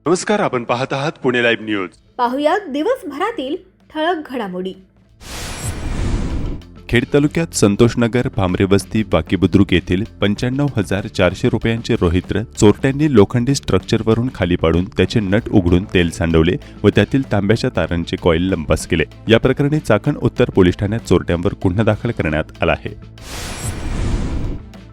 नमस्कार, आपण पाहत आहात पुणे लाईव्ह न्यूज. पाहुयात दिवसभरातील ठळक घडामोडी. खेड तालुक्यात संतोषनगर, भामरे वस्ती, बाकीबुद्रुक येथील 95,400 रुपयांचे रोहित्र चोरट्यांनी लोखंडी स्ट्रक्चरवरून खाली पाडून त्याचे नट उघडून तेल सांडवले व त्यातील तांब्याच्या तारांचे कॉईल लंपास केले. या प्रकरणी चाकण उत्तर पोलीस ठाण्यात चोरट्यांवर गुन्हा दाखल करण्यात आला आहे.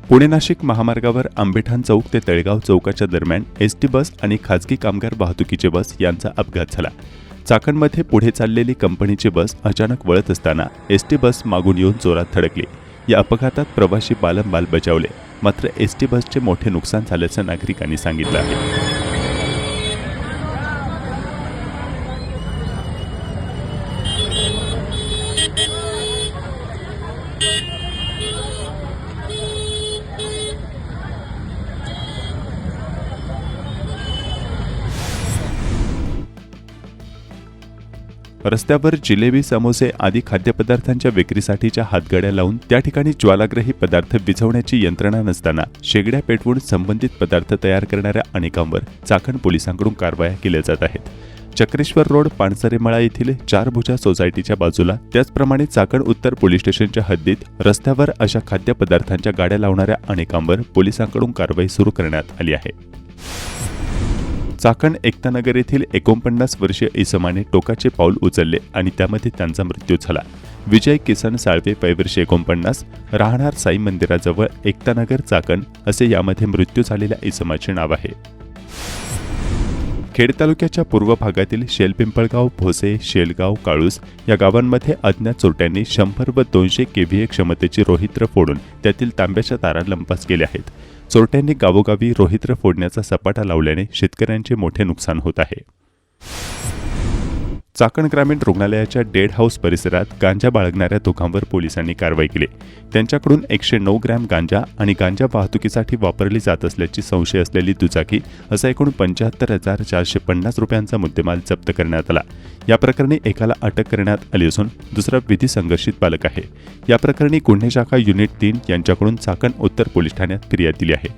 पुणे नाशिक महामार्गावर आंबेठाण चौक ते तळेगाव चौकाच्या दरम्यान एसटी बस आणि खासगी कामगार वाहतुकीचे बस यांचा अपघात झाला. चाकणमध्ये पुढे चाललेली कंपनीची बस अचानक वळत असताना एसटी बस मागून येऊन जोरात धडकली. या अपघातात प्रवासी बालंबाल बचावले, मात्र एसटी बसचे मोठे नुकसान झाल्याचं नागरिकांनी सांगितलं आहे. रस्त्यावर जिलेबी, समोसे आदी खाद्यपदार्थांच्या विक्रीसाठीच्या हातगाड्या लावून त्या ठिकाणी ज्वालाग्रही पदार्थ विझवण्याची यंत्रणा नसताना शेगड्या पेटवून संबंधित पदार्थ तयार करणाऱ्या अनेकांवर चाकण पोलिसांकडून कारवाया केल्या जात आहेत. चक्रेश्वर रोड, पानसरेमळा येथील 4 भुजा सोसायटीच्या बाजूला, त्याचप्रमाणे चाकण उत्तर पोलीस स्टेशनच्या हद्दीत रस्त्यावर अशा खाद्यपदार्थांच्या गाड्या लावणाऱ्या अनेकांवर पोलिसांकडून कारवाई सुरू करण्यात आली आहे. चाकण एकतानगर येथील 49 वर्षीय इसमाने टोकाचे पाऊल उचलले आणि त्यामध्ये त्यांचा मृत्यू झाला. विजय किसन साळवे, वयवर्ष 49, राहणार साई मंदिराजवळ एकतानगर, चाकण असे यामध्ये मृत्यू झालेल्या इसमाचे नाव आहे. खेड तालुक्याच्या पूर्व भागातील शेलपिंपळगाव, भोसे, शेलगाव, काळूस या गावांमध्ये अज्ञात चोरट्यांनी 100 व 200 केव्हीए क्षमतेची रोहित्र फोडून त्यातील तांब्याच्या तारा लंपास केल्या आहेत. चोरट्यांनी गावोगावी रोहित्र फोडण्याचा सपाटा लावल्याने शेतकऱ्यांचे मोठे नुकसान होत आहे. चाकण ग्रामीण रुग्णालयाच्या डेड हाऊस परिसरात गांजा बाळगणाऱ्या दोघांवर पोलिसांनी कारवाई केली. त्यांच्याकडून 109 ग्रॅम गांजा आणि गांजा वाहतुकीसाठी वापरली जात असल्याची संशय असलेली दुचाकी असा एकूण 75,450 रुपयांचा मुद्देमाल जप्त करण्यात आला. या प्रकरणी एकाला अटक करण्यात आली असून दुसरा विधी संघर्षित बालक आहे. या प्रकरणी गुन्हे शाखा युनिट 3 यांच्याकडून चाकण उत्तर पोलीस ठाण्यात फिर्याद दिली आहे.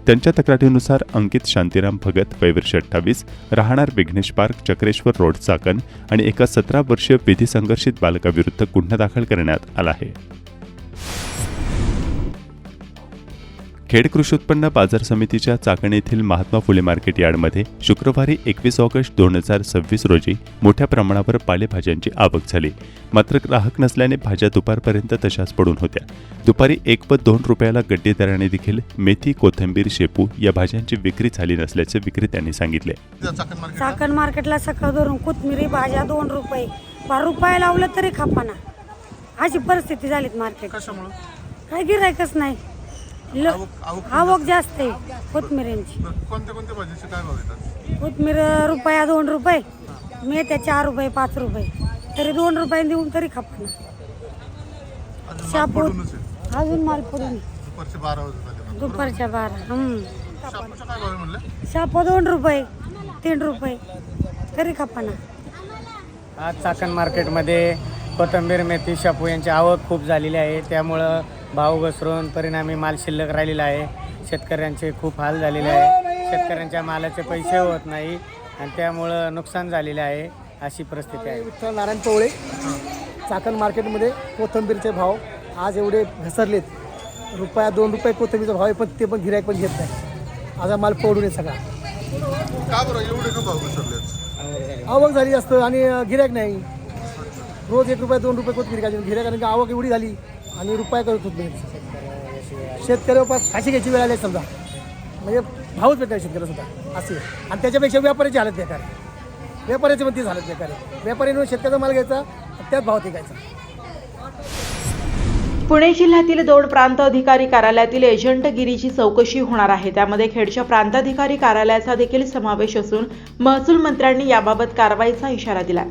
त्यांच्या तक्रारीनुसार अंकित शांतीराम भगत, वयवर्ष 28, राहणार विघ्नेश पार्क, चक्रेश्वर रोड, चाकण आणि एका 17 वर्षीय विधी संघर्षित बालकाविरुद्ध गुन्हा दाखल करण्यात आला आहे. खेड कृषी उत्पन्न बाजार समितीच्या चाकण येथील महात्मा फुले मार्केट यार्डमध्ये शुक्रवारी 21 ऑगस्ट 2026 रोजी मोठ्या प्रमाणावर पालेभाज्यांची आवक झाली. मात्र ग्राहक नसल्याने भाज्या दुपारपर्यंत तशाच पडून होत्या. दुपारी 1 व 2 रुपयाला गड्डी दराने देखील मेथी, कोथिंबीर, शेपू या भाज्यांची विक्री झाली नसल्याचे विक्रेत्यांनी सांगितले. चाकण मार्केटला सकाळ धरून कोथिंबीर भाज्या 2 रुपये, 12 रुपये लावलं तरी खापाना, अशी परिस्थिती झालीत मार्केट. काय गिरायकच नाही, आवक जास्त आहे कोथमिरींची. कोणत्या भाजीचे काय भाव येतात? कोथमीर रुपया 2 रुपये, मेथ्या 4 रुपये, 5 रुपये, तरी 2 रुपये देऊन तरी खापना. शापू अजून माल पडून दुपारच्या 12. शापू 2 रुपये, 3 रुपये, तरी खापना. आज चाकण मार्केटमध्ये कोथिंबीर, मेथी, शापू यांची आवक खूप झालेली आहे. त्यामुळं भाव घसरून परिणामी माल शिल्लक राहिलेला आहे. शेतकऱ्यांचे खूप हाल झालेले आहे. शेतकऱ्यांच्या मालाचे पैसे होत नाही आणि त्यामुळं नुकसान झालेले आहे, अशी परिस्थिती आहे. विठ्ठल नारायण पवळे, चाकण मार्केटमध्ये कोथिंबीरचे भाव आज एवढे घसरलेत. रुपया 2 रुपये कोथिंबीरचा भाव आहे, पण ते पण गिऱ्हाईक पण घेत नाही. आज माल पडून आहे सगळा. का बरं एवढे का भाव घसरले? आवक झाली असतं आणि गिऱ्हाईक नाही. रोज 1 रुपया 2 रुपये कोथिंबीर घ्यायची, गिऱ्हाईक आवक एवढी झाली आणि रुपया करत होत नाही. शेतकऱ्यावर फाशी घ्यायची वेळ आली समजा, म्हणजे भावच भेटणार शेतकऱ्या सुद्धा असे. आणि त्याच्यापेक्षा व्यापाऱ्याची हालत बेकार आहे. व्यापाऱ्याची पण तीच हालत बेकार आहे. व्यापाऱ्याने शेतकऱ्याचा माल घ्यायचा, त्यात भाव टिकायचा. पुणे जिल्ह्यातील 2 प्रांत अधिकारी कार्यालयातील एजंटगिरीची चौकशी होणार आहे. त्यामध्ये खेडच्या प्रांताधिकारी कार्यालयाचा देखील समावेश असून महसूल मंत्र्यांनी याबाबत कारवाईचा इशारा दिला.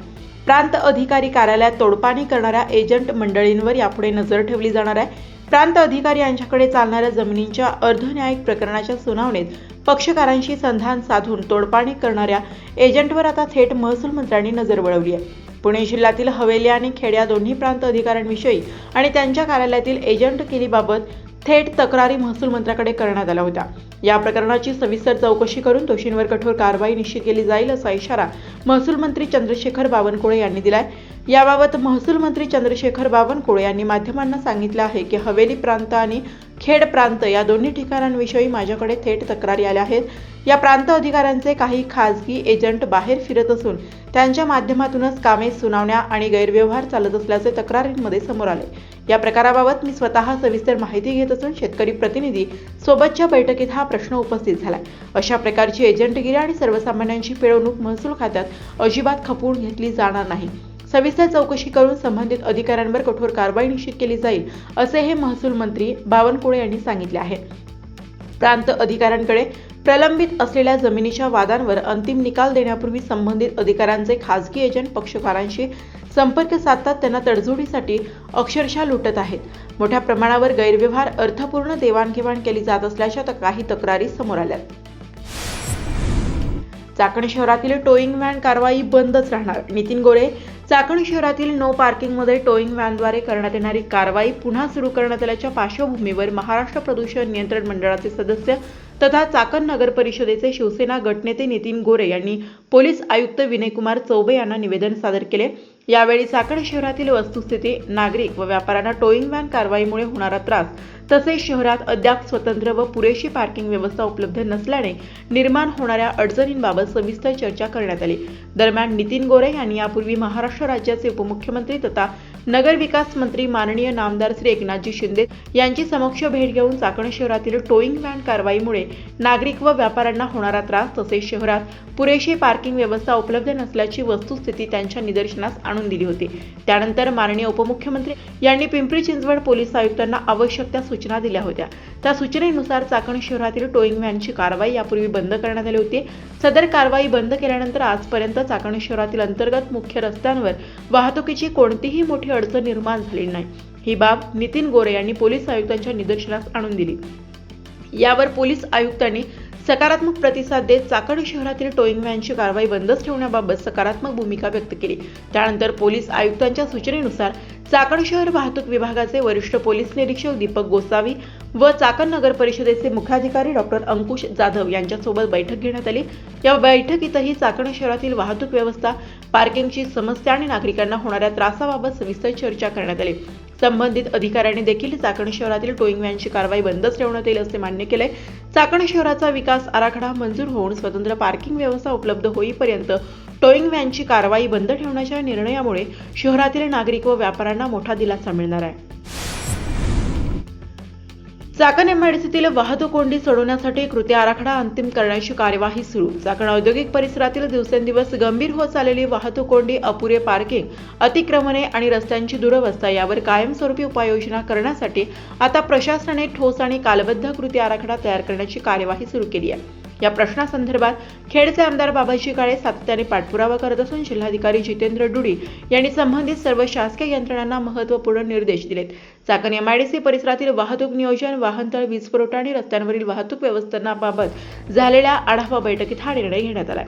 प्रांत अधिकारी कार्यालयात तोडपाणी करणाऱ्या एजंट मंडळींवर यापुढे नजर ठेवली जाणार आहे. प्रांत अधिकारी यांच्याकडे चालणाऱ्या जमिनींच्या अर्धन्यायिक प्रकरणाच्या सुनावणीत पक्षकारांशी संधान साधून तोडपाणी करणाऱ्या एजंटवर आता थेट महसूल मंत्र्यांनी नजर वळवली आहे. पुणे जिल्ह्यातील हवेली आणि खेड या दोन्ही प्रांत अधिकाऱ्यांविषयी आणि त्यांच्या कार्यालयातील एजंटगिरीबाबत थेट तक्रारी महसूल मंत्र्याकडे करण्यात आल्या होत्या. या प्रकरणाची सविस्तर चौकशी करून दोषींवर कठोर कारवाई निश्चित केली जाईल असा इशारा महसूल मंत्री चंद्रशेखर बावनकुळे यांनी दिलाय. याबाबत महसूल मंत्री चंद्रशेखर बावनकुळे यांनी माध्यमांना सांगितलं आहे की हवेली प्रांत आणि खेड प्रांत या दोन्ही ठिकाणांविषयी माझ्याकडे थेट तक्रारी आल्या आहेत. या प्रांत अधिकाऱ्यांचे काही खासगी एजंट बाहेर फिरत असून त्यांच्या माध्यमातूनच कामे सुनावण्या आणि गैरव्यवहार चालत असल्याचे तक्रारींमध्ये समोर आले. या प्रकाराबाबत मी स्वतः सविस्तर माहिती घेत असून शेतकरी प्रतिनिधी सोबतच्या बैठकीत हा प्रश्न उपस्थित झालाय. अशा प्रकारची एजंटगिरी आणि सर्वसामान्यांची पिळवणूक महसूल खात्यात अजिबात खपवून घेतली जाणार नाही. सविस्तर चौकशी करून संबंधित अधिकाऱ्यांवर कठोर कारवाई निश्चित केली जाईल असे हे महसूल मंत्री बावनकुळे यांनी सांगितले आहे. प्रांत अधिकाऱ्यांकडे प्रलंबित असलेल्या जमिनीच्या वादांवर अंतिम निकाल देण्यापूर्वी संबंधित अधिकाऱ्यांचे खासगी एजंट पक्षकारांशी संपर्क साधतात, त्यांना तडजोडीसाठी अक्षरशः लुटत आहेत. मोठ्या प्रमाणावर गैरव्यवहार, अर्थपूर्ण देवाणघेवाण केली जात असल्याच्या काही तक्रारी समोर आल्यात. चाकण शहरातील टोईंग व्हॅन कारवाई बंदच राहणार. नितीन गोरे. चाकण शहरातील नो पार्किंगमध्ये टोईंग व्हॅनद्वारे करण्यात येणारी कारवाई पुन्हा सुरू करण्यात आल्याच्या पार्श्वभूमीवर महाराष्ट्र प्रदूषण नियंत्रण मंडळाचे सदस्य तथा चाकण नगर परिषदेचे शिवसेना गटनेते नितीन गोरे यांनी पोलीस आयुक्त विनयकुमार चौबे यांना निवेदन सादर केले. यावेळी चाकण शहरातील वस्तुस्थिती, नागरिक व व्यापाऱ्यांना टोईंग व्हॅन कारवाईमुळे होणारा त्रास तसेच शहरात अद्याप स्वतंत्र व पुरेशी पार्किंग व्यवस्था उपलब्ध नसल्याने निर्माण होणाऱ्या अडचणींबाबत सविस्तर चर्चा करण्यात आली. दरम्यान नितीन गोरे यांनी यापूर्वी महाराष्ट्र राज्याचे उपमुख्यमंत्री तथा नगर विकास मंत्री माननीय नामदार श्री एकनाथजी शिंदे यांची समक्ष भेट घेऊन चाकण शहरातील टोईंग व्हॅन कारवाईमुळे नागरिक व व्यापाऱ्यांना होणारा त्रास तसेच शहरात पुरेशी पार्किंग व्यवस्था उपलब्ध नसल्याची वस्तुस्थिती त्यांच्या निदर्शनास आणून दिली होती. त्यानंतर माननीय उपमुख्यमंत्री यांनी पिंपरी चिंचवड पोलीस आयुक्तांना आवश्यक त्या सूचना दिल्या होत्या. त्या सूचनेनुसार चाकण शहरातील टोईंग व्हॅनची कारवाई यापूर्वी बंद करण्यात आली होती. सदर कारवाई बंद केल्यानंतर आजपर्यंत चाकण शहरातील अंतर्गत मुख्य रस्त्यांवर वाहतुकीची कोणतीही मोठी अडचण निर्माण झाली नाही. ही बाब नितीन गोरे यांनी पोलीस आयुक्तांच्या निदर्शनास आणून दिली. यावर पोलीस आयुक्तांनी सकारात्मक प्रतिसाद देत चाकण शहरातील टोईंग व्हॅनची कारवाई बंदच ठेवण्याबाबत सकारात्मक भूमिका व्यक्त केली. त्यानंतर पोलीस आयुक्तांच्या सूचनेनुसार चाकण शहर वाहतूक विभागाचे वरिष्ठ पोलीस निरीक्षक दीपक गोसावी व चाकण नगर परिषदेचे मुख्याधिकारी डॉक्टर अंकुश जाधव यांच्यासोबत बैठक घेण्यात आली. या बैठकीतही चाकण शहरातील वाहतूक व्यवस्था, पार्किंगची समस्या आणि नागरिकांना होणाऱ्या त्रासाबाबत सविस्तर चर्चा करण्यात आली. संबंधित अधिकाऱ्यांनी देखील चाकण शहरातील टोईंग व्हॅनची कारवाई बंदच ठेवण्यात येईल असे मान्य केले. चाकण शहराचा विकास आराखडा मंजूर होऊन स्वतंत्र पार्किंग व्यवस्था उपलब्ध होईपर्यंत टोईंग व्हॅनची कारवाई बंद ठेवण्याच्या निर्णयामुळे शहरातील नागरिक व व्यापाऱ्यांना मोठा दिलासा मिळणार आहे. चाकण एमआयडीसीतील वाहतूक कोंडी सोडवण्यासाठी कृती आराखडा अंतिम करण्याची कार्यवाही सुरू. चाकण औद्योगिक परिसरातील दिवसेंदिवस गंभीर होत चाललेली वाहतूक कोंडी, अपुरे पार्किंग, अतिक्रमणे आणि रस्त्यांची दुरवस्था यावर कायमस्वरूपी उपाययोजना करण्यासाठी आता प्रशासनाने ठोस आणि कालबद्ध कृती आराखडा तयार करण्याची कार्यवाही सुरू केली आहे. या प्रश्नासंदर्भात खेडचे आमदार बाबाजी काळे सातत्याने पाठपुरावा करत असून जिल्हाधिकारी जितेंद्र डुडी यांनी संबंधित सर्व शासकीय यंत्रणांना महत्त्वपूर्ण निर्देश दिलेत. चाकण एमआयडीसी परिसरातील वाहतूक नियोजन, वाहनतळ, वीज पुरवठा आणि रस्त्यांवरील वाहतूक व्यवस्थापनाबाबत झालेल्या आढावा बैठकीत हा निर्णय घेण्यात आला.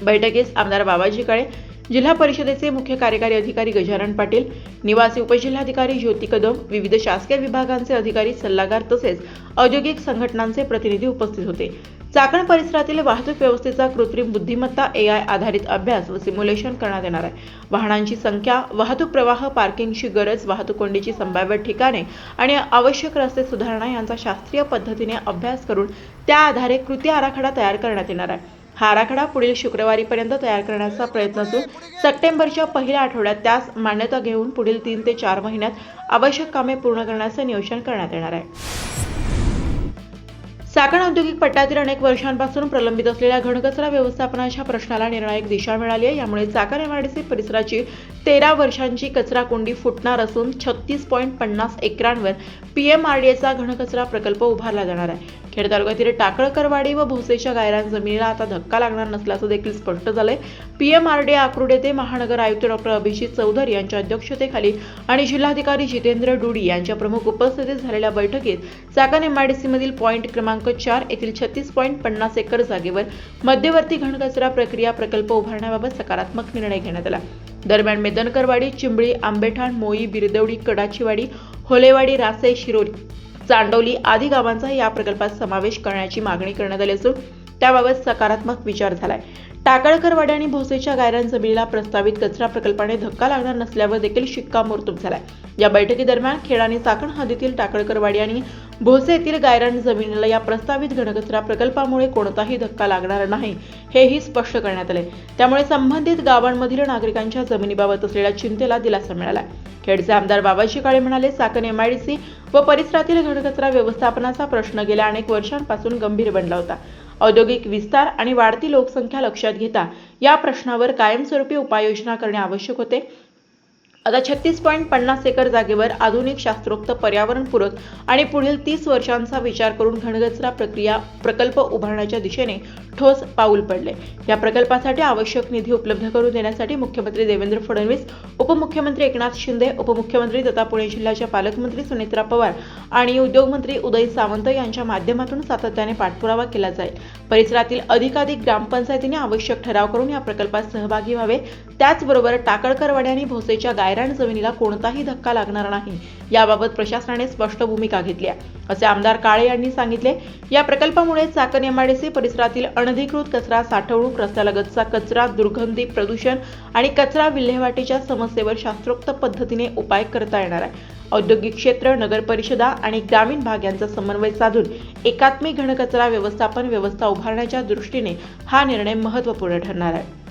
बैठकीस आमदार बाबाजी काळे, जिल्हा परिषदेचे मुख्य कार्यकारी अधिकारी गजानन पाटील, निवासी उपजिल्हाधिकारी ज्योती कदम, विविध शासकीय विभागांचे अधिकारी, सल्लागार तसेच औद्योगिक संघटनांचे प्रतिनिधी उपस्थित होते. चाकण परिसरातील वाहतूक व्यवस्थेचा कृत्रिम बुद्धिमत्ता AI आधारित अभ्यास व सिम्युलेशन करण्यात येणार आहे. वाहनांची संख्या, वाहतूक प्रवाह, पार्किंगची गरज, वाहतूक कोंडीची संभाव्य ठिकाणे आणि आवश्यक रस्ते सुधारणा यांचा शास्त्रीय पद्धतीने अभ्यास करून त्या आधारे कृती आराखडा तयार करण्यात येणार आहे. हा आराखडा पुढील शुक्रवारीपर्यंत तयार करण्याचा प्रयत्न असून सप्टेंबरच्या पहिल्या आठवड्यात त्यास मान्यता घेऊन पुढील 3 ते 4 महिन्यात आवश्यक कामे पूर्ण करण्याचे नियोजन करण्यात येणार आहे. चाकण औद्योगिक पट्ट्यातील अनेक वर्षांपासून प्रलंबित असलेल्या घनकचरा व्यवस्थापनाच्या प्रश्नाला निर्णायक दिशा मिळाली आहे. यामुळे चाकण एमआयडीसी परिसराची 13 वर्षांची कचरा कोंडी फुटणार असून 36.50 एकरांवर PMRDAचा घनकचरा प्रकल्प उभारला जाणार आहे. खेड तालुक्यातील टाकळकरवाडी व भोसेच्या गायरान जमिनीला आता धक्का लागणार नसल्याचं देखील स्पष्ट झालंय. PMRDA अक्रोड येथे महानगर आयुक्त डॉक्टर अभिजित चौधरी यांच्या अध्यक्षतेखाली आणि जिल्हाधिकारी जितेंद्र डुडी यांच्या प्रमुख उपस्थितीत झालेल्या बैठकीत चाकण एमआयडीसी मधील पॉईंट क्रमांक 4 येथील 36.50 एकर जागेवर मध्यवर्ती घनकचरा प्रक्रिया प्रकल्प उभारण्याबाबत सकारात्मक निर्णय घेण्यात आला. दरम्यान मेदनकरवाडी, चिंबळी, आंबेठाण, मोई, बिरदेवडी, कडाचीवाडी, होलेवाडी, रासे, शिरोली चांडोली आदी गावांचा या प्रकल्पात समावेश करण्याची मागणी करण्यात आली असून त्याबाबत सकारात्मक विचार झालाय. टाकळकरवाडी आणि भोसेच्या गायरान जमिनीला प्रस्तावित कचरा प्रकल्पाने धक्का लागणार नसल्यावर देखील शिक्कामोर्तब झालाय. या बैठकीदरम्यान खेड आणि चाकण हद्दीतील टाकळकरवाडी आणि भोसे येथील गायरान जमिनीला या प्रस्तावित घनकचरा प्रकल्पामुळे कोणताही धक्का लागणार नाही हेही स्पष्ट करण्यात आले. त्यामुळे संबंधित गावांमधील नागरिकांच्या जमिनीबाबत असलेल्या चिंतेला दिलासा मिळाला. खेडचे आमदार बाबाजी काळे म्हणाले, चाकण MIDC व परिसरातील घनकचरा व्यवस्थापनाचा प्रश्न गेल्या अनेक वर्षांपासून गंभीर बनला होता. औद्योगिक विस्तार आणि वाढती लोकसंख्या लक्षात घेता या प्रश्नावर कायमस्वरूपी उपाययोजना करणे आवश्यक होते. आता 36.50 एकर जागेवर आधुनिक शास्त्रोक्त पर्यावरणपूरक आणि पुढील 30 वर्षांचा विचार करून घनकचरा प्रकल्प उभारण्याच्या दिशेने ठोस पाऊल पडले. या प्रकल्पासाठी आवश्यक निधी उपलब्ध करून देण्यासाठी मुख्यमंत्री देवेंद्र फडणवीस, उपमुख्यमंत्री एकनाथ शिंदे, उपमुख्यमंत्री तथा पुणे जिल्ह्याच्या पालकमंत्री सुनेत्रा पवार आणि उद्योगमंत्री उदय सामंत यांच्या माध्यमातून सातत्याने पाठपुरावा केला जाईल. परिसरातील अधिकाधिक ग्रामपंचायतींनी आवश्यक ठराव करून या प्रकल्पात सहभागी व्हावे. त्याचबरोबर टाकळकरवाडी आणि भोसेच्या गायरान जमिनीला कोणताही धक्का लागणार नाही याबाबत प्रशासनाने स्पष्ट भूमिका घेतली आहे, असे आमदार काळे यांनी सांगितले. या प्रकल्पामुळे चाकण MIDC परिसरातील अनधिकृत कचरा साठवणूक, रस्त्यालगतचा कचरा, दुर्गंधी, प्रदूषण आणि कचरा विल्हेवाटीच्या समस्येवर शास्त्रोक्त पद्धतीने उपाय करता येणार आहे. औद्योगिक क्षेत्र, नगर परिषदा आणि ग्रामीण भाग यांचा समन्वय साधून एकात्मिक घनकचरा व्यवस्थापन व्यवस्था उभारण्याच्या दृष्टीने हा निर्णय महत्त्वपूर्ण ठरणार आहे.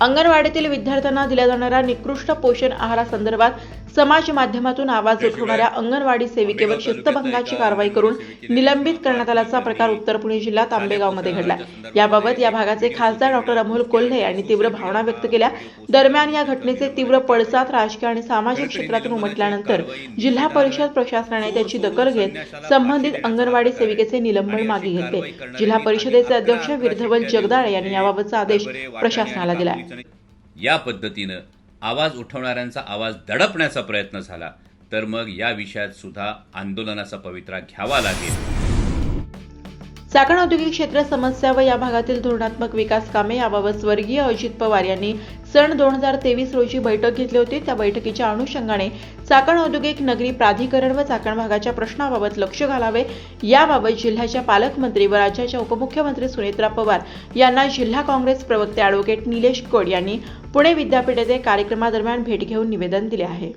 अंगणवाडीतील विद्यार्थ्यांना दिल्या जाणाऱ्या निकृष्ट पोषण आहारासंदर्भात समाज माध्यमातून आवाज उठवणाऱ्या अंगणवाडी सेविकेवर शिस्तभंगाची कारवाई करून निलंबित करण्यात आल्याचा प्रकार उत्तर पुणे जिल्ह्यात आंबेगावमध्ये घडला. याबाबत या भागाचे खासदार डॉ. अमोल कोल्हे यांनी तीव्र भावना व्यक्त केल्या. दरम्यान या घटनेचे तीव्र पडसाद राजकीय आणि सामाजिक क्षेत्रातून उमटल्यानंतर जिल्हा परिषद प्रशासनाने त्याची दखल घेत संबंधित अंगणवाडी सेविकेचे निलंबन मागे घेतले. जिल्हा परिषदेचे अध्यक्ष विरधवल जगदाळे यांनी याबाबतचा आदेश प्रशासनाला दिला. या पद्धतीनं आवाज उठवणाऱ्यांचा आवाज दडपण्याचा प्रयत्न झाला तर मग या विषयात सुद्धा आंदोलनाचा पवित्रा घ्यावा लागेल. चाकण औद्योगिक क्षेत्र समस्या व या भागातील धोरणात्मक विकास कामे याबाबत स्वर्गीय अजित पवार यांनी सन 2023 रोजी बैठक घेतली होती. त्या बैठकीच्या अनुषंगाने चाकण औद्योगिक नगरी प्राधिकरण व चाकण भागाच्या प्रश्नाबाबत लक्ष घालावे याबाबत जिल्ह्याच्या पालकमंत्री व राज्याच्या उपमुख्यमंत्री सुनेत्रा पवार यांना जिल्हा काँग्रेस प्रवक्ते ॲडव्होकेट निलेश कोड यांनी पुणे विद्यापीठ येथे कार्यक्रमादरम्यान भेट घेऊन निवेदन दिले आहे.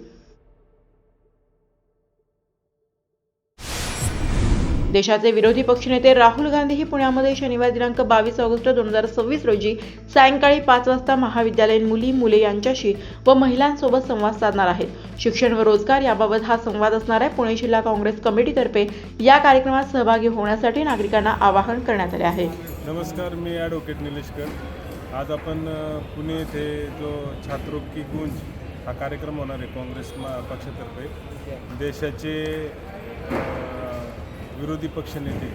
देशाचे विरोधी पक्षनेते राहुल गांधी ही पुण्यामध्ये शनिवार दिनांक 22 ऑगस्ट 2026 रोजी सायंकाळी 5 वाजता महाविद्यालयीन मुले यांच्याशी व महिलांसोबत संवाद साधणार आहेत. शिक्षण व रोजगार याबाबत हा संवाद असणार आहे. पुणे जिल्हा काँग्रेस कमिटीतर्फे या कार्यक्रमात सहभागी होण्यासाठी नागरिकांना आवाहन करण्यात आले आहे. नमस्कार, मी ॲडव्होकेट निलेश कोड. आज आपण पुणे येथे जो छात्रों की गूंज हा कार्यक्रम होणार आहे काँग्रेस पक्षातर्फे. देशाचे विरोधी पक्षनेते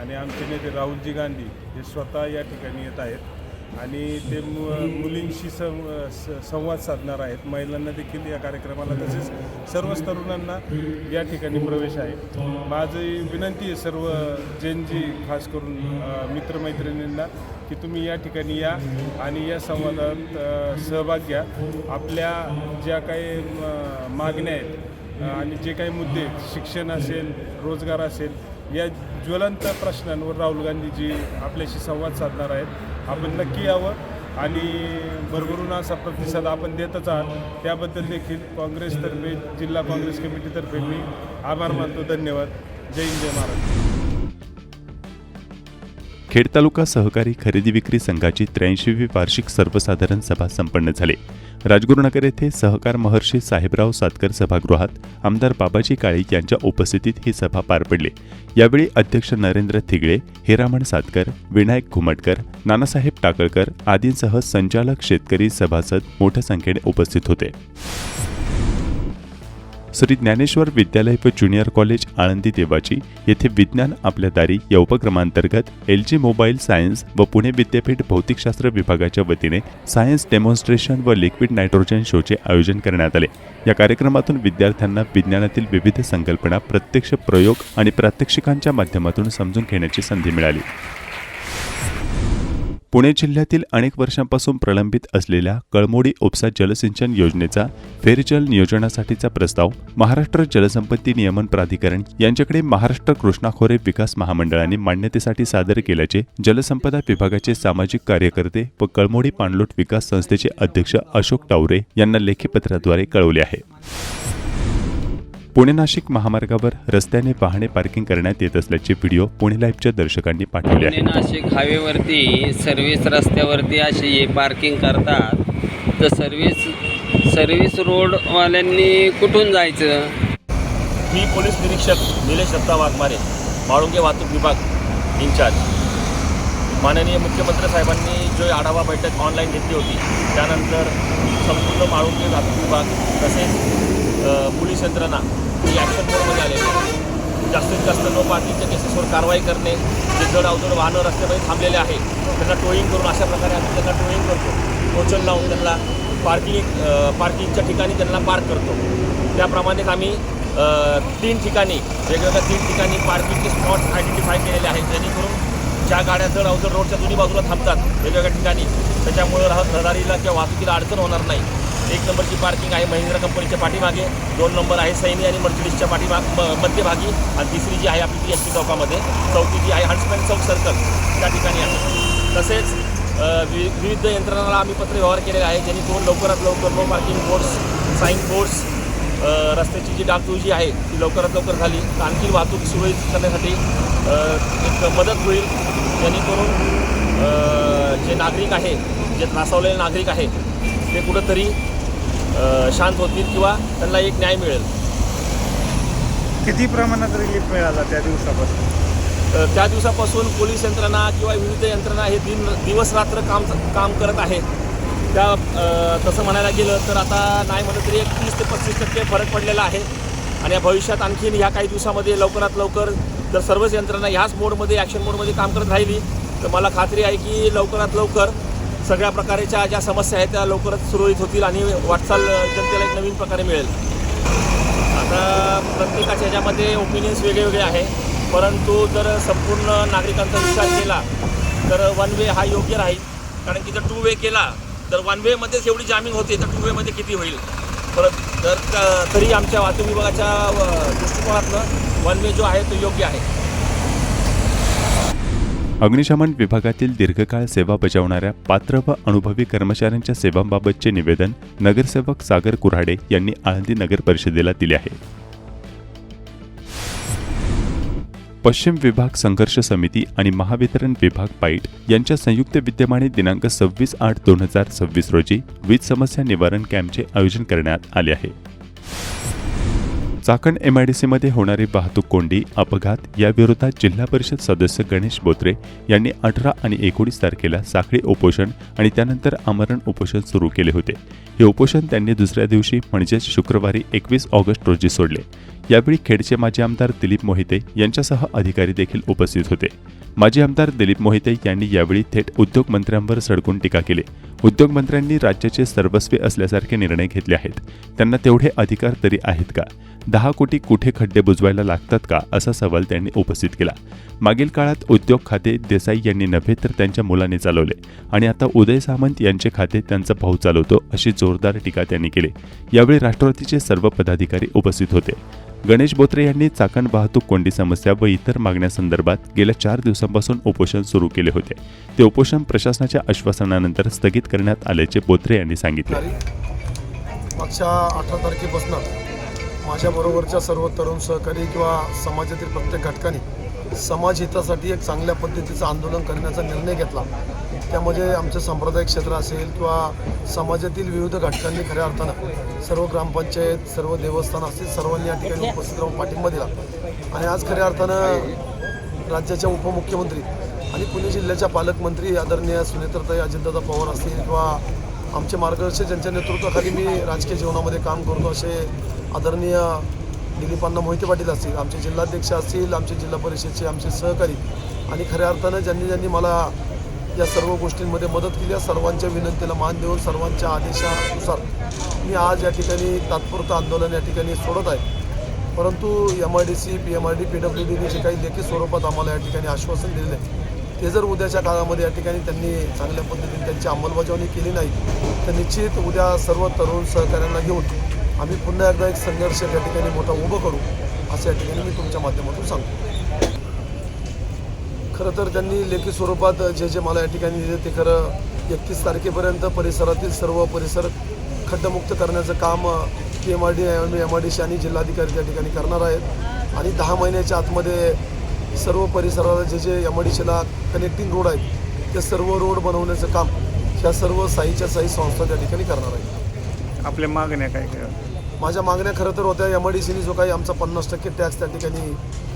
आणि आमचे नेते राहुलजी गांधी हे स्वतः या ठिकाणी येत आहेत आणि ते मुलींशी संवाद साधणार आहेत. महिलांना देखील या कार्यक्रमाला तसेच सर्वच तरुणांना या ठिकाणी प्रवेश आहे. माझी विनंती आहे सर्व जेनजी खास करून मित्रमैत्रिणींना की तुम्ही या ठिकाणी या आणि या संवादात सहभाग घ्या. आपल्या ज्या काही मागण्या आहेत आणि जे काही मुद्दे, शिक्षण असेल, रोजगार असेल, या ज्वलंत प्रश्नांवर राहुल गांधीजी आपल्याशी संवाद साधणार आहेत. आपण नक्की यावं आणि भरभरून असा प्रतिसाद आपण देतच आहात. त्याबद्दल देखील काँग्रेसतर्फे, जिल्हा काँग्रेस कमिटीतर्फे मी आभार मानतो. धन्यवाद. जय हिंद, जय महाराष्ट्र. खेड तालुका सहकारी खरेदी विक्री संघाची 83वी वार्षिक सर्वसाधारण सभा संपन्न झाली. राजगुरुनगर येथे सहकार महर्षी साहेबराव सातकर सभागृहात आमदार बाबाजी काळे यांच्या उपस्थितीत ही सभा पार पडली. यावेळी अध्यक्ष नरेंद्र थिगळे, हिरामण सातकर, विनायक घुमटकर, नानासाहेब टाकळकर आदींसह संचालक, शेतकरी, सभासद मोठ्या संख्येने उपस्थित होते. श्री ज्ञानेश्वर विद्यालय व ज्युनियर कॉलेज आळंदी देवाची येथे विज्ञान आपल्या दारी या उपक्रमांतर्गत LG मोबाईल सायन्स व पुणे विद्यापीठ भौतिकशास्त्र विभागाच्या वतीने सायन्स डेमॉन्स्ट्रेशन व लिक्विड नायट्रोजन शोचे आयोजन करण्यात आले. या कार्यक्रमातून विद्यार्थ्यांना विज्ञानातील विविध संकल्पना प्रत्यक्ष प्रयोग आणि प्रात्यक्षिकांच्या माध्यमातून समजून घेण्याची संधी मिळाली. पुणे जिल्ह्यातील अनेक वर्षांपासून प्रलंबित असलेल्या कळमोडी उपसा जलसिंचन योजनेचा फेरजल नियोजनासाठीचा प्रस्ताव महाराष्ट्र जलसंपत्ती नियमन प्राधिकरण यांच्याकडे महाराष्ट्र कृष्णा खोरे विकास महामंडळाने मान्यतेसाठी सादर केल्याचे जलसंपदा विभागाचे सामाजिक कार्यकर्ते व कळमोडी पाणलोट विकास संस्थेचे अध्यक्ष अशोक टावरे यांना लेखी पत्राद्वारे कळवले आहे. पुणे नाशिक महामार्गावर रस्त्याने वाहने पार्किंग करण्यात येत असल्याचे व्हिडिओ पुणे लाईव्हच्या दर्शकांनी पाठवले पुणे आहे. नाशिक हायवेवरती सर्व्हिस रस्त्यावरती अशी हे पार्किंग करतात, तर सर्व्हिस रोडवाल्यांनी कुठून जायचं? मी पोलीस निरीक्षक निलेश दत्ता वाघमारे, म्हाळुंगे वाहतूक विभाग इंचार्ज. माननीय मुख्यमंत्री साहेबांनी जो आढावा बैठक ऑनलाईन घेतली होती, त्यानंतर संपूर्ण म्हाळुंगे वाहतूक विभाग तसेच पोलीस यंत्रणा ही ॲक्शन मोडमध्ये आलेली आहे. जास्तीत जास्त नो पार्किंगच्या केसेसवर कारवाई करणे, जे जड अवजड वाहनं रस्त्यामध्ये थांबलेले आहे त्यांना टोईंग करून अशा प्रकारे आम्ही त्यांना टोईंग करतो, टोचन लावून त्यांना पार्किंगच्या ठिकाणी त्यांना पार्क करतो. त्याप्रमाणेच आम्ही 3 ठिकाणी वेगवेगळ्या 3 ठिकाणी पार्किंगचे स्पॉट्स आयडेंटिफाय केलेले आहेत, जेणेकरून ज्या गाड्या जड अवजड रोडच्या दोन्ही बाजूला थांबतात वेगवेगळ्या ठिकाणी, त्याच्यामुळे रहदारीला किंवा वाहतुकीला अडचण होणार नाही. 1 नंबरची पार्किंग आहे महिंद्रा कंपनीच्या पाठीमागे, 2 नंबर आहे सैनी आणि मर्सिडीजच्या मध्यभागी, आणि तिसरी जी आहे आपली PSP चौकामध्ये, चौथी जी आहे हंट्समॅन चौक सर्कल त्या ठिकाणी आहे. तसेच विविध यंत्रणांना आम्ही पत्रव्यवहार केलेला आहे, जेणेकरून लवकरात लवकर no parking boards, sign boards, रस्त्याची जी डागडुजी आहे ती लवकरात लवकर झाली तर आणखी वाहतूक सुरळीत करण्यासाठी एक मदत होईल, जेणेकरून जे नागरिक आहे, जे त्रासवलेले नागरिक आहे ते कुठंतरी शांत होतील किंवा त्यांना एक न्याय मिळेल. किती प्रमाणात रिलीफ मिळाला त्या दिवसापासून? त्या दिवसापासून पोलीस यंत्रणा किंवा विविध यंत्रणा हे दिवस रात्र काम करत आहेत. तसं म्हणायला गेलं तर आता नाही म्हटलं तरी 30 ते 35% फरक पडलेला आहे. आणि भविष्यात आणखीन ह्या काही दिवसामध्ये लवकरात लवकर जर सर्वच यंत्रणा ह्याच मोडमध्ये, ॲक्शन मोडमध्ये काम करत राहिली तर मला खात्री आहे की लवकरात लवकर सगळ्या प्रकारच्या ज्या समस्या आहेत त्या लवकरच सुरळीत होतील आणि वाटचाल जनतेला एक नवीन प्रकारे मिळेल. आता प्रत्येकाच्या ह्याच्यामध्ये ओपिनियन्स वेगळे आहे, परंतु जर संपूर्ण नागरिकांचा विचार केला तर 1 वे हा योग्य राहील. कारण की जर 2 वे केला तर 1 वेमध्येच एवढी जामिंग होते तर 2 वेमध्ये किती होईल. परत तरी आमच्या वाहतूक विभागाच्या दृष्टिकोनातनं 1 वे जो आहे तो योग्य आहे. अग्निशमन विभागातील दीर्घकाळ सेवा बजावणाऱ्या पात्र व अनुभवी कर्मचाऱ्यांच्या सेवांबाबतचे निवेदन नगरसेवक सागर कुऱ्हाडे यांनी आळंदी नगर परिषदेला दिले आहे. पश्चिम विभाग संघर्ष समिती आणि महावितरण विभाग पाईट यांच्या संयुक्त विद्यमाने दिनांक 26/8/2026 रोजी वीज समस्या निवारण कॅम्पचे आयोजन करण्यात आले आहे. चाकण MIDCमध्ये होणारी वाहतूक कोंडी अपघात याविरोधात जिल्हा परिषद सदस्य गणेश बोत्रे यांनी 18 आणि 19 तारखेला साखळी उपोषण आणि त्यानंतर आमरण उपोषण सुरू केले होते. हे उपोषण त्यांनी दुसऱ्या दिवशी म्हणजेच शुक्रवारी 21 ऑगस्ट रोजी सोडले. यावेळी खेडचे माजी आमदार दिलीप मोहिते यांच्यासह अधिकारी देखील उपस्थित होते. माजी आमदार दिलीप मोहिते यांनी यावेळी थेट उद्योगमंत्र्यांवर सडकून टीका केली. उद्योगमंत्र्यांनी राज्याचे सर्वस्वी असल्यासारखे निर्णय घेतले आहेत. त्यांना तेवढे अधिकार तरी आहेत का? 10 कोटी कुठे खड्डे बुजवायला लागतात का, असा सवाल त्यांनी उपस्थित केला. मागील काळात उद्योग खाते देसाई यांनी नव्हे तर त्यांच्या मुलाने चालवले आणि आता उदय सामंत यांचे खाते त्यांचा भाऊ चालवतो, अशी जोरदार टीका त्यांनी केली. यावेळी राष्ट्रवादीचे सर्व पदाधिकारी उपस्थित होते. गणेश बोत्रे यांनी चाकण वाहतूक कोंडी समस्या व इतर मागण्यासंदर्भात गेल्या 4 दिवसांपासून उपोषण सुरू केले होते. ते उपोषण प्रशासनाच्या आश्वासनानंतर स्थगित करण्यात आल्याचे बोत्रे यांनी सांगितले. मागच्या 18 तारखेपासून माझ्याबरोबरच्या सर्व तरुण सहकारी किंवा समाजातील प्रत्येक घटकाने समाज हितासाठी एक चांगल्या पद्धतीचं आंदोलन करण्याचा निर्णय घेतला. त्यामध्ये आमचं सांप्रदायिक क्षेत्र असेल किंवा समाजातील विविध घटकांनी खऱ्या अर्थानं सर्व ग्रामपंचायत, सर्व देवस्थान असतील सर्वांनी या ठिकाणी उपस्थित राहून पाठिंबा दिला. आणि आज खऱ्या अर्थानं राज्याच्या उपमुख्यमंत्री आणि पुणे जिल्ह्याच्या पालकमंत्री आदरणीय सुनेत्रताई अजितदादा पवार असतील किंवा आमचे मार्गदर्शक ज्यांच्या नेतृत्वाखाली मी राजकीय जीवनामध्ये काम करतो असे आदरणीय दिलीपांना मोहिते पाटील असतील, आमचे जिल्हाध्यक्ष असतील, आमचे जिल्हा परिषदचे आमचे सहकारी आणि खऱ्या अर्थानं ज्यांनी मला या सर्व गोष्टींमध्ये मदत केली, सर्वांच्या विनंतीला मान देऊन सर्वांच्या आदेशानुसार मी आज या ठिकाणी तात्पुरतं आंदोलन या ठिकाणी सोडत आहे. परंतु MIDC, PMRD, PWDने जे काही लेखी स्वरूपात आम्हाला या ठिकाणी आश्वासन दिले ते जर उद्याच्या काळामध्ये या ठिकाणी त्यांनी चांगल्या पद्धतीने त्यांची अंमलबजावणी केली नाही तर निश्चित उद्या सर्व तरुण सहकाऱ्यांना घेऊन आम्ही पुन्हा एकदा एक संघर्ष या ठिकाणी मोठा उभं करू असं या ठिकाणी मी तुमच्या माध्यमातून सांगतो. खरं तर त्यांनी लेखी स्वरूपात जे मला या ठिकाणी दिले ते खरं 31 तारखेपर्यंत परिसरातील सर्व परिसर खड्डमुक्त करण्याचं काम PMRD MRDC आणि जिल्हाधिकारी त्या ठिकाणी करणार आहेत आणि 10 महिन्याच्या आतमध्ये सर्व परिसराला जे MRDCला कनेक्टिंग रोड आहेत ते सर्व रोड बनवण्याचं काम ह्या सर्व साईच्या साई संस्था त्या ठिकाणी करणार आहेत. आपल्या मागण्या काय काय? माझ्या मागण्या खरं तर होत्या MRDCने जो काही आमचा 50% टॅक्स त्या ठिकाणी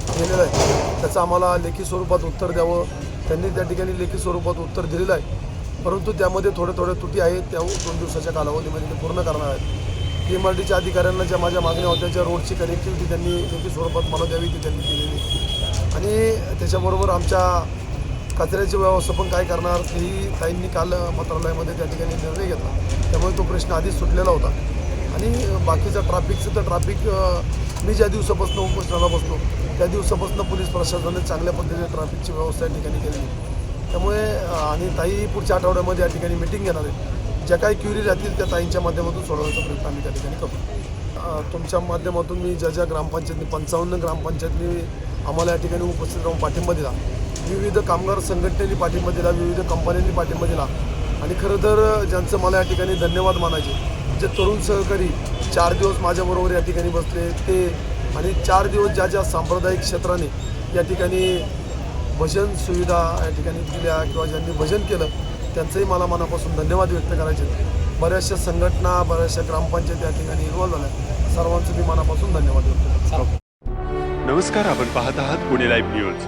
दिलेला आहे त्याचं आम्हाला लेखी स्वरूपात उत्तर द्यावं. त्यांनी त्या ठिकाणी लेखी स्वरूपात उत्तर दिलेलं आहे परंतु त्यामध्ये थोड्या त्रुटी आहेत त्या 2 दिवसाच्या कालावधीमध्ये ते पूर्ण करणार आहेत. PMRDच्या अधिकाऱ्यांना ज्या माझ्या मागण्या होत्या ज्या रोडची कनेक्टिव्हिटी त्यांनी लेखी स्वरूपात मला द्यावी ती त्यांनी दिलेली आणि त्याच्याबरोबर आमच्या कचऱ्याचे व्यवस्थापन काय करणार तेही ताईंनी काल मंत्रालयामध्ये त्या ठिकाणी निर्णय घेतला. त्यामुळे तो प्रश्न आधीच सुटलेला होता आणि बाकीचं ट्रॅफिकचं तर ट्रॅफिक मी ज्या दिवसापासून उपोषणाला बसलो त्या दिवसापासून पोलीस प्रशासनाने चांगल्या पद्धतीने ट्रॅफिकची व्यवस्था या ठिकाणी केलेली. त्यामुळे आणि ताई पुढच्या आठवड्यामध्ये या ठिकाणी मिटिंग घेणार आहे. ज्या काही क्युरी राहतील त्या ताईंच्या माध्यमातून सोडवण्याचा प्रयत्न आम्ही त्या ठिकाणी करतो. तुमच्या माध्यमातून मी ज्या ग्रामपंचायतनी 55 ग्रामपंचायतनी आम्हाला या ठिकाणी उपस्थित राहून पाठिंबा दिला, विविध कामगार संघटनेनी पाठिंबा दिला, विविध कंपन्यांनी पाठिंबा दिला आणि खरं तर ज्यांचं मला या ठिकाणी धन्यवाद मानायचे जे तरुण सहकारी 4 दिवस माझ्याबरोबर या ठिकाणी बसले ते आणि 4 दिवस ज्या सांप्रदायिक क्षेत्राने या ठिकाणी भजन सुविधा या ठिकाणी दिल्या किंवा ज्यांनी भजन केलं त्यांचंही मला मनापासून धन्यवाद व्यक्त करायचे. बऱ्याचशा संघटना बऱ्याचशा ग्रामपंचायत या ठिकाणी इन्व्हॉल्व झाल्या. सर्वांचं मी मनापासून धन्यवाद व्यक्त करतो. नमस्कार, आपण पाहत आहात पुणे लाईव्ह न्यूज.